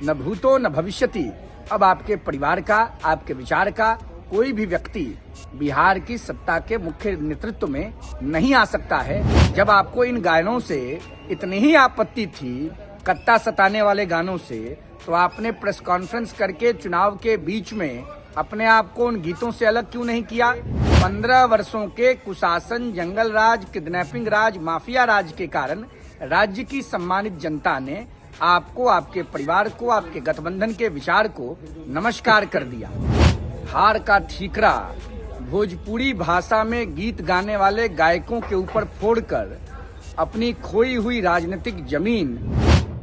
न भूतो न भविष्यति। अब आपके परिवार का, आपके विचार का कोई भी व्यक्ति बिहार की सत्ता के मुख्य नेतृत्व में नहीं आ सकता है। जब आपको इन गानों से इतनी ही आपत्ति थी, कत्ता सताने वाले गानों से, तो आपने प्रेस कॉन्फ्रेंस करके चुनाव के बीच में अपने आप को उन गीतों से अलग क्यों नहीं किया? 15 वर्षों के कुशासन, जंगल राज, किडनैपिंग राज, माफिया राज के कारण राज्य की सम्मानित जनता ने आपको, आपके परिवार को, आपके गठबंधन के विचार को नमस्कार कर दिया। हार का ठीकरा भोजपुरी भाषा में गीत गाने वाले गायकों के ऊपर फोड़कर अपनी खोई हुई राजनीतिक जमीन।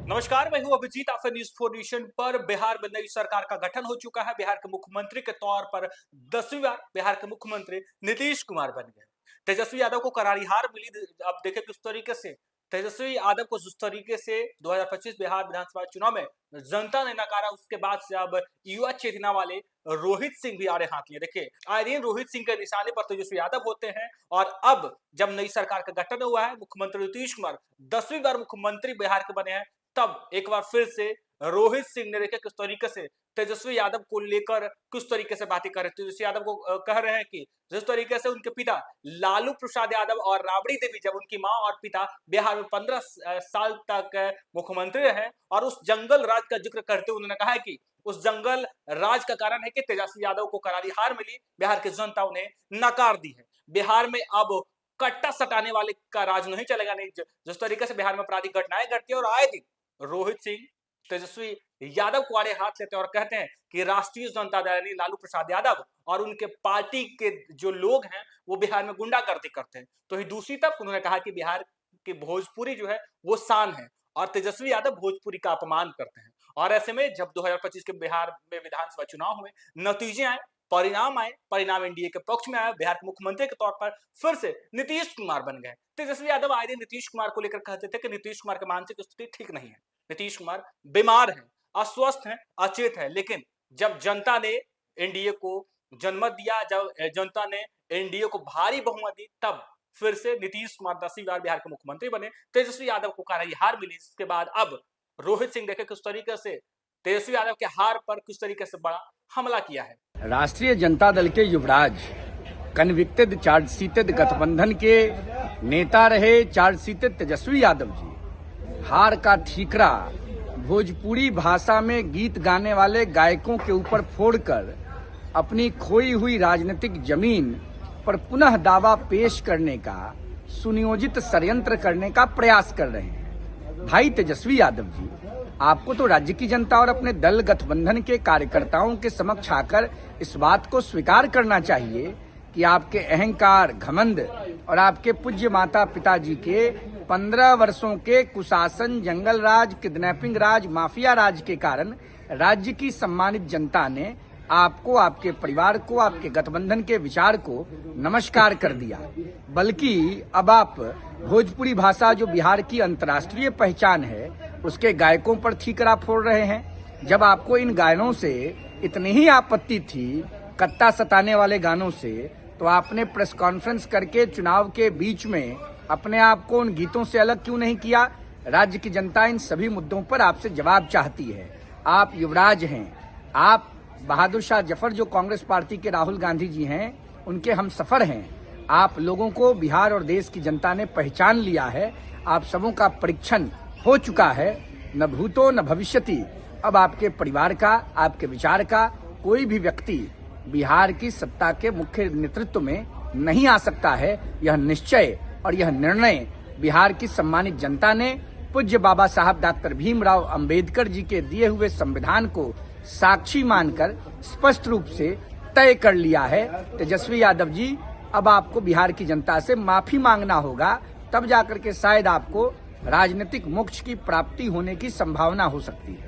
नमस्कार, मैं हूं अभिजीत। आपसे न्यूज़ 4 नेशन पर बिहार में नई सरकार का गठन हो चुका है। बिहार के मुख्यमंत्री के तौर पर 10वीं बार बिहार के मुख्यमंत्री नीतीश कुमार बन गए। तेजस्वी यादव को करारी हार मिली। अब देखें किस तरीके से तेजस्वी यादव को जिस तरीके से 2025 बिहार विधानसभा चुनाव में जनता ने नकारा, उसके बाद से अब युवा चेतना वाले रोहित सिंह भी आड़े हाथ लिए। देखिए, आए दिन रोहित सिंह के निशाने पर तेजस्वी यादव होते हैं और अब जब नई सरकार का गठन हुआ है, मुख्यमंत्री नीतीश कुमार 10वीं बार मुख्यमंत्री बिहार के बने हैं, तब एक बार फिर से रोहित सिंह ने देखे किस तरीके से तेजस्वी यादव को लेकर किस तरीके से बातें कर रहे थे। तेजस्वी यादव को कह रहे हैं कि जिस तरीके से उनके पिता लालू प्रसाद यादव और राबड़ी देवी, जब उनकी मां और पिता बिहार में 15 साल तक मुख्यमंत्री रहे, और उस जंगल राज का जिक्र करते हुए उन्होंने कहा है कि उस जंगल राज का कारण है कि तेजस्वी यादव को करारी हार मिली, बिहार की जनता उन्हें नकार दी है। बिहार में अब कट्टा सटाने वाले का राज नहीं चलेगा। नहीं, जिस तरीके से बिहार में आपराधिक घटनाएं घटती है और आए दिन रोहित सिंह तेजस्वी यादव को आड़े हाथ लेते हैं और कहते हैं कि राष्ट्रीय जनता दल यानी लालू प्रसाद यादव और उनके पार्टी के जो लोग हैं वो बिहार में गुंडागर्दी करते हैं। तो ही दूसरी तरफ उन्होंने कहा कि बिहार की भोजपुरी जो है वो शान है और तेजस्वी यादव भोजपुरी का अपमान करते हैं। और ऐसे में जब 2025 के बिहार में विधानसभा चुनाव हुए, नतीजे आए, परिणाम आए, परिणाम एनडीए के पक्ष में आए, बिहार के मुख्यमंत्री के तौर पर फिर से नीतीश कुमार बन गए। तेजस्वी यादव आए दिन नीतीश कुमार को लेकर कहते थे कि नीतीश कुमार की मानसिक स्थिति ठीक नहीं है, नीतीश कुमार बीमार है, अस्वस्थ है, अचेत है। लेकिन जब जनता ने एनडीए को जनमत दिया, जब जनता ने एनडीए को भारी बहुमत दी, तब फिर से नीतीश कुमार 10वीं बार बिहार के मुख्यमंत्री बने। तेजस्वी यादव को करारी हार मिली। इसके बाद अब रोहित सिंह देखे किस तरीके से तेजस्वी यादव के हार पर किस तरीके से बड़ा हमला किया है। राष्ट्रीय जनता दल के युवराज, कन्विक्टेड चार्जशीटेड गठबंधन के नेता रहे चार्जशीटेड तेजस्वी यादव जी, हार का ठीकरा भोजपुरी भाषा में गीत गाने वाले गायकों के ऊपर फोड़कर अपनी खोई हुई राजनीतिक जमीन पर पुनः दावा पेश करने का, सुनियोजित षड्यंत्र करने का प्रयास कर रहे हैं। भाई तेजस्वी यादव जी, आपको तो राज्य की जनता और अपने दल गठबंधन के कार्यकर्ताओं के समक्ष आकर इस बात को स्वीकार करना चाहिए कि आपके अहंकार, घमंड और आपके पूज्य माता पिताजी के 15 वर्षों के कुशासन, जंगल राज, किडनैपिंग राज, माफिया राज के कारण राज्य की सम्मानित जनता ने आपको, आपके परिवार को, आपके गठबंधन के विचार को नमस्कार कर दिया। बल्कि अब आप भोजपुरी भाषा, जो बिहार की अंतर्राष्ट्रीय पहचान है, उसके गायकों पर ठीकरा फोड़ रहे हैं। जब आपको इन गानों से इतनी ही आपत्ति थी, कत्ता सताने वाले गानों से, तो आपने प्रेस कॉन्फ्रेंस करके चुनाव के बीच में अपने आप को उन गीतों से अलग क्यों नहीं किया? राज्य की जनता इन सभी मुद्दों पर आपसे जवाब चाहती है। आप युवराज हैं, आप बहादुर शाह जफर, जो कांग्रेस पार्टी के राहुल गांधी जी हैं, उनके हम सफर हैं। आप लोगों को बिहार और देश की जनता ने पहचान लिया है। आप सबों का परीक्षण हो चुका है। न भूतो न भविष्यति। अब आपके परिवार का, आपके विचार का कोई भी व्यक्ति बिहार की सत्ता के मुख्य नेतृत्व में नहीं आ सकता है। यह निश्चय और यह निर्णय बिहार की सम्मानित जनता ने पूज्य बाबा साहब डॉक्टर भीमराव अंबेडकर जी के दिए हुए संविधान को साक्षी मानकर स्पष्ट रूप से तय कर लिया है। तेजस्वी यादव जी, अब आपको बिहार की जनता से माफी मांगना होगा, तब जाकर के शायद आपको राजनीतिक मोक्ष की प्राप्ति होने की संभावना हो सकती है।